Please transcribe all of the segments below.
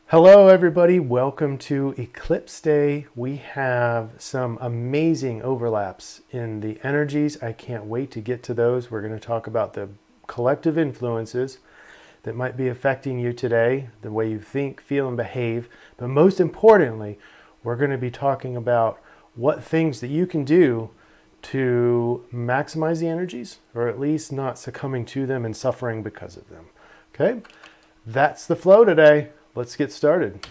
Hello everybody, welcome to Eclipse Day. We have some amazing overlaps in the energies. I can't wait to get to those. We're going to talk about the collective influences that might be affecting you today, the way you think, feel, and behave. But most importantly, we're going to be talking about what things that you can do to maximize the energies, or at least not succumbing to them and suffering because of them. Okay, that's the flow today. Let's get started.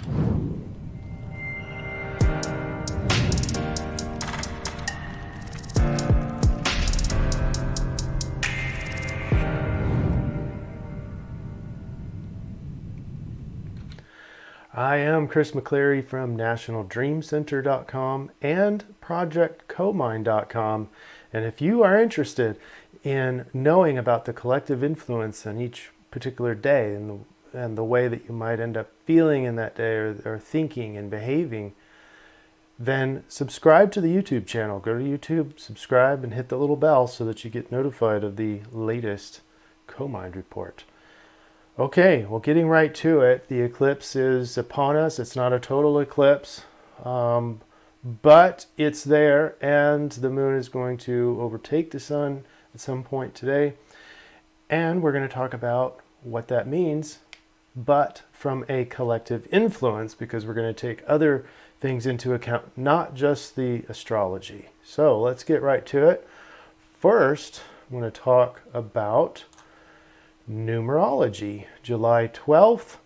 I am Chris McCleary from NationalDreamCenter.com and ProjectComind.com. And if you are interested in knowing about the collective influence on each particular day and the way that you might end up feeling in that day or thinking and behaving, then subscribe to the YouTube channel. Go to YouTube, subscribe, and hit the little bell so that you get notified of the latest Comind report. Okay, well, getting right to it, the eclipse is upon us. It's not a total eclipse, but it's there, and the moon is going to overtake the sun at some point today. And we're going to talk about what that means, but from a collective influence, because we're going to take other things into account, not just the astrology. So let's get right to it. First, I'm going to talk about numerology. July 12th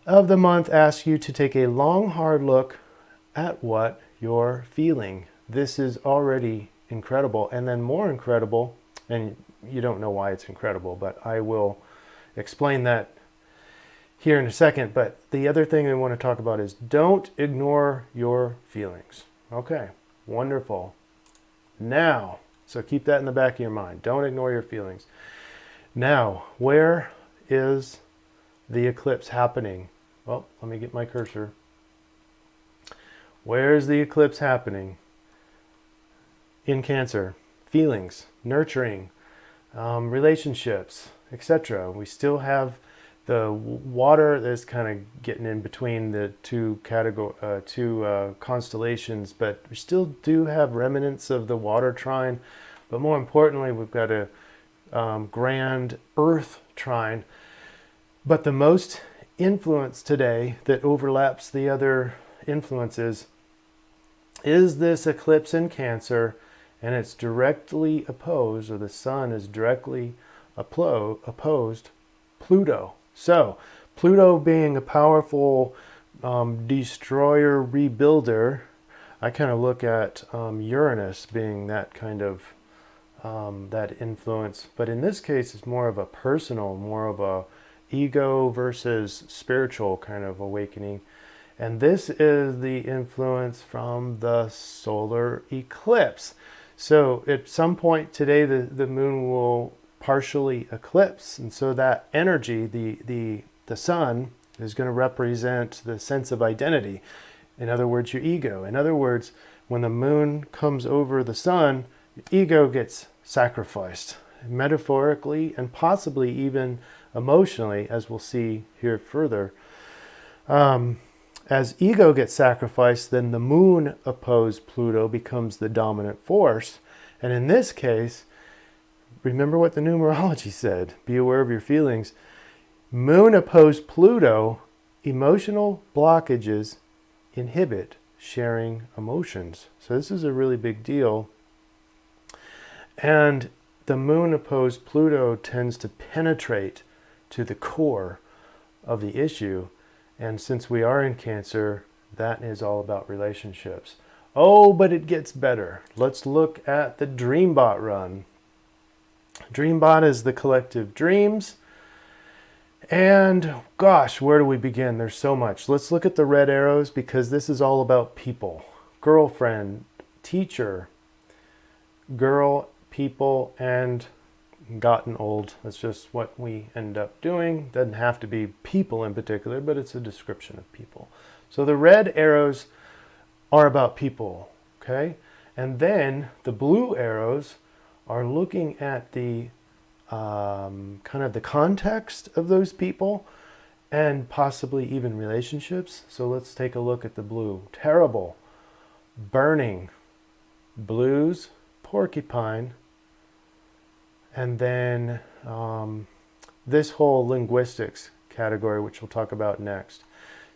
of the month asks you to take a long, hard look at what you're feeling. This is already incredible, and then more incredible, and you don't know why it's incredible, but I will explain that here in a second. But the other thing I want to talk about is don't ignore your feelings. Okay, wonderful. Now, so keep that in the back of your mind. Don't ignore your feelings. Now, where is the eclipse happening? Well, let me get my cursor. Where is the eclipse happening? In Cancer. Feelings, nurturing, relationships, etc. We still have the water that's kind of getting in between the two constellations, but we still do have remnants of the water trine. But more importantly, we've got a grand Earth trine. But the most influence today that overlaps the other influences is this eclipse in Cancer, and it's directly opposed, or the sun is directly opposed Pluto. So Pluto being a powerful destroyer, rebuilder, I kind of look at Uranus being that kind of that influence, but in this case it's more of a personal, more of a ego versus spiritual kind of awakening. And this is the influence from the solar eclipse. So at some point today the moon will partially eclipse, and so that energy, the sun, is going to represent the sense of identity. In other words, your ego. In other words, when the moon comes over the sun, your ego gets sacrificed, metaphorically and possibly even emotionally, as we'll see here further. As ego gets sacrificed, then the moon opposed Pluto becomes the dominant force. And in this case, remember what the numerology said. Be aware of your feelings. Moon opposed Pluto, emotional blockages inhibit sharing emotions. So this is a really big deal. And the moon opposed Pluto tends to penetrate to the core of the issue. And since we are in Cancer, that is all about relationships. Oh, but it gets better. Let's look at the Dreambot run. Dreambot is the collective dreams. And gosh, where do we begin? There's so much. Let's look at the red arrows, because this is all about people. Girlfriend, teacher, girl, people, and gotten old. That's just what we end up doing. Doesn't have to be people in particular, but it's a description of people. So the red arrows are about people, okay? And then the blue arrows are looking at the kind of the context of those people and possibly even relationships. So let's take a look at the blue. Terrible, burning, blues, porcupine, and then this whole linguistics category, which we'll talk about next.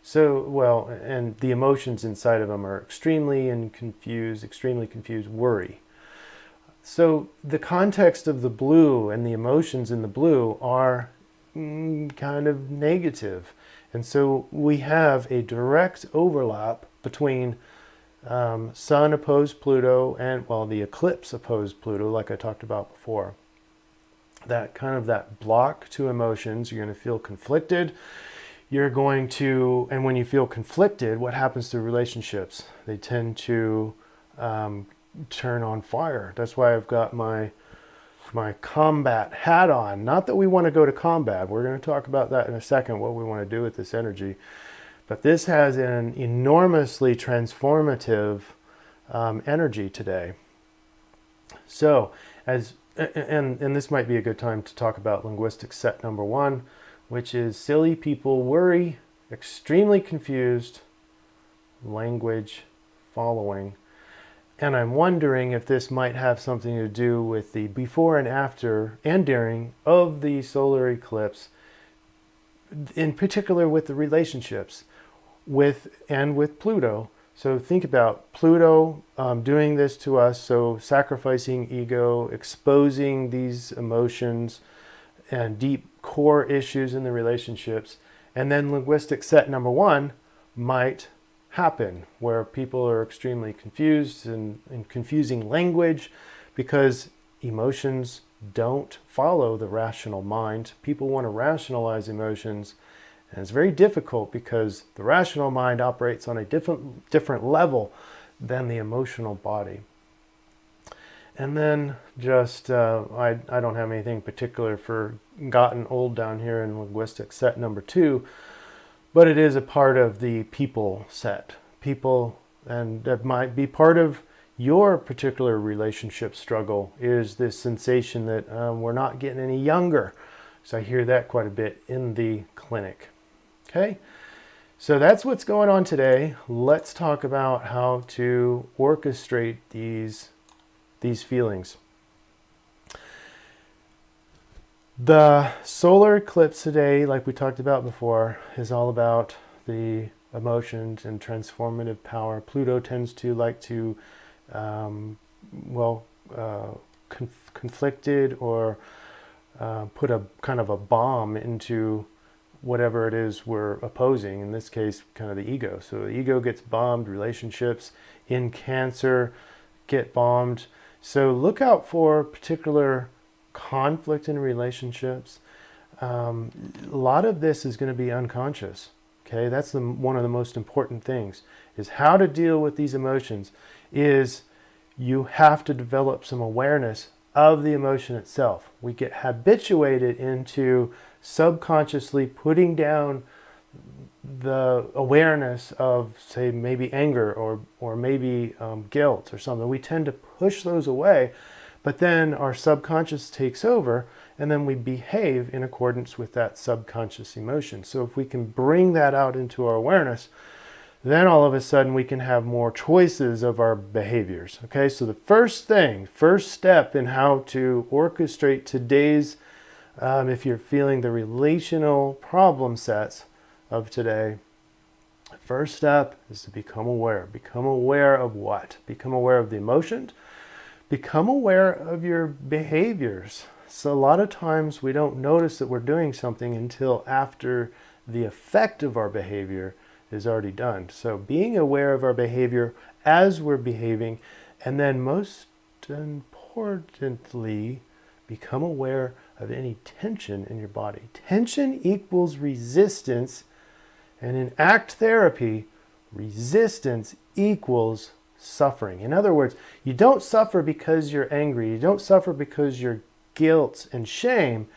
So, well, and the emotions inside of them are extremely confused, worry. So the context of the blue and the emotions in the blue are kind of negative. And so we have a direct overlap between Sun opposed Pluto and, well, the eclipse opposed Pluto, like I talked about before. That kind of that block to emotions, you're going to feel conflicted. You're going to, and when you feel conflicted, what happens to relationships? They tend to turn on fire. That's why I've got my combat hat on. Not that we want to go to combat. We're going to talk about that in a second, what we want to do with this energy. But this has an enormously transformative energy today. So, and this might be a good time to talk about linguistic set number 1, which is silly people worry, extremely confused, language following. And I'm wondering if this might have something to do with the before and after and during of the solar eclipse, in particular with the relationships with Pluto. So think about Pluto doing this to us, so sacrificing ego, exposing these emotions and deep core issues in the relationships. And then linguistic set number 1 might happen where people are extremely confused and confusing language because emotions don't follow the rational mind. People want to rationalize emotions, and it's very difficult because the rational mind operates on a different level than the emotional body. And then just, I don't have anything particular for gotten old down here in linguistic set number 2, but it is a part of the people set. People, and that might be part of your particular relationship struggle, is this sensation that we're not getting any younger. So I hear that quite a bit in the clinic. Okay, so that's what's going on today. Let's talk about how to orchestrate these feelings. The solar eclipse today, like we talked about before, is all about the emotions and transformative power. Pluto tends to like to, conflicted or put a kind of a bomb into whatever it is we're opposing. In this case, kind of the ego. So the ego gets bombed, relationships in Cancer get bombed. So look out for particular conflict in relationships. A lot of this is going to be unconscious. Okay, that's one of the most important things, is how to deal with these emotions. Is you have to develop some awareness of the emotion itself. We get habituated into subconsciously putting down the awareness of, say, maybe anger or maybe guilt or something. We tend to push those away, but then our subconscious takes over, and then we behave in accordance with that subconscious emotion. So if we can bring that out into our awareness, then all of a sudden we can have more choices of our behaviors. Okay, so the first step in how to orchestrate today's, if you're feeling the relational problem sets of today, first step is to become aware. Become aware of what? Become aware of the emotions. Become aware of your behaviors. So a lot of times we don't notice that we're doing something until after the effect of our behavior is already done. So being aware of our behavior as we're behaving, and then most importantly, become aware of any tension in your body. Tension equals resistance, and in ACT therapy, resistance equals suffering. In other words, you don't suffer because you're angry. You don't suffer because you're guilt and shame.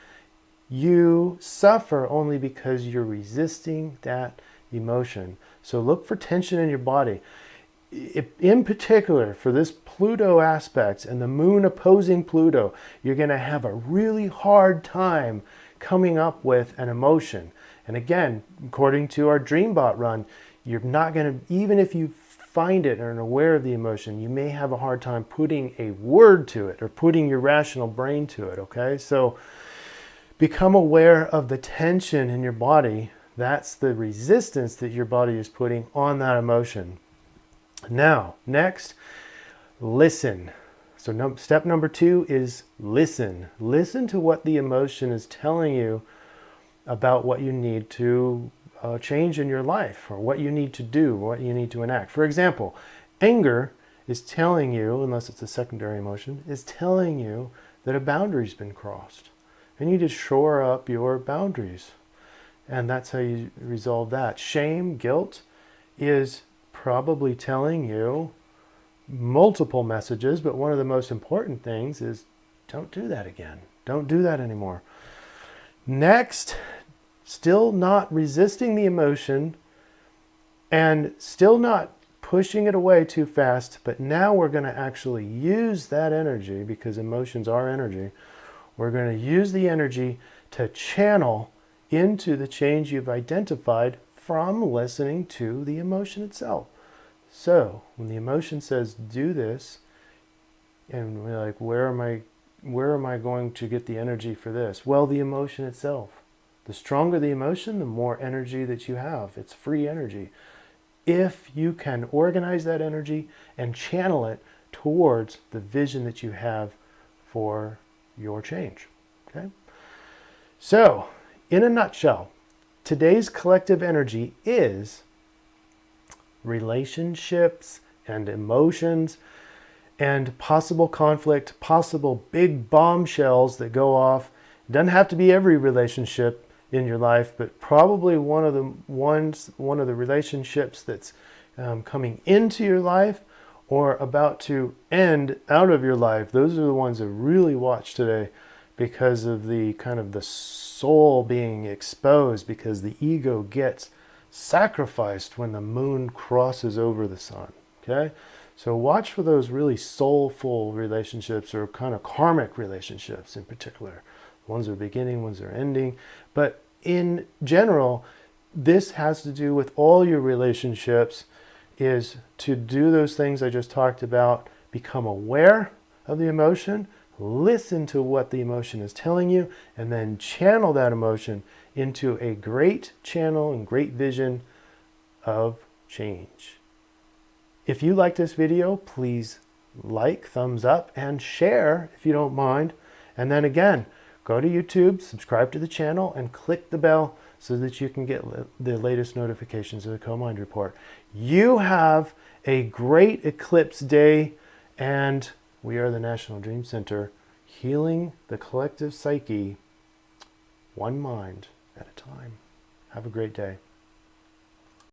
You suffer only because you're resisting that emotion. So look for tension in your body. In particular, for this Pluto aspect and the moon opposing Pluto, you're going to have a really hard time coming up with an emotion. And again, according to our DreamBot run, you're not going to, even if you find it and are aware of the emotion, you may have a hard time putting a word to it or putting your rational brain to it, okay? So become aware of the tension in your body. That's the resistance that your body is putting on that emotion. Now, next, listen. So step number 2 is listen. Listen to what the emotion is telling you about what you need to change in your life, or what you need to do, what you need to enact. For example, anger is telling you, unless it's a secondary emotion, is telling you that a boundary's been crossed. And you need to shore up your boundaries. And that's how you resolve that. Shame, guilt is probably telling you multiple messages, but one of the most important things is don't do that again. Don't do that anymore. Next, still not resisting the emotion and still not pushing it away too fast, but now we're going to actually use that energy, because emotions are energy. We're going to use the energy to channel into the change you've identified from listening to the emotion itself. So when the emotion says do this, and we're like, where am I going to get the energy for this? Well, the emotion itself. The stronger the emotion, the more energy that you have. It's free energy. If you can organize that energy and channel it towards the vision that you have for your change. Okay? So, in a nutshell, today's collective energy is relationships and emotions and possible conflict, possible big bombshells that go off. It doesn't have to be every relationship in your life, but probably one of the relationships that's coming into your life or about to end out of your life. Those are the ones that really watch today, because of the kind of the soul being exposed, because the ego gets sacrificed when the moon crosses over the sun. Okay? So watch for those really soulful relationships, or kind of karmic relationships in particular. Ones are beginning, ones are ending. But in general, this has to do with all your relationships, is to do those things I just talked about. Become aware of the emotion, listen to what the emotion is telling you, and then channel that emotion into a great channel and great vision of change. If you like this video, please like, thumbs up, and share if you don't mind. And then again, go to YouTube, subscribe to the channel, and click the bell so that you can get the latest notifications of the Co-Mind Report. You have a great eclipse day, and we are the National Dream Center, healing the collective psyche one mind at a time. Have a great day.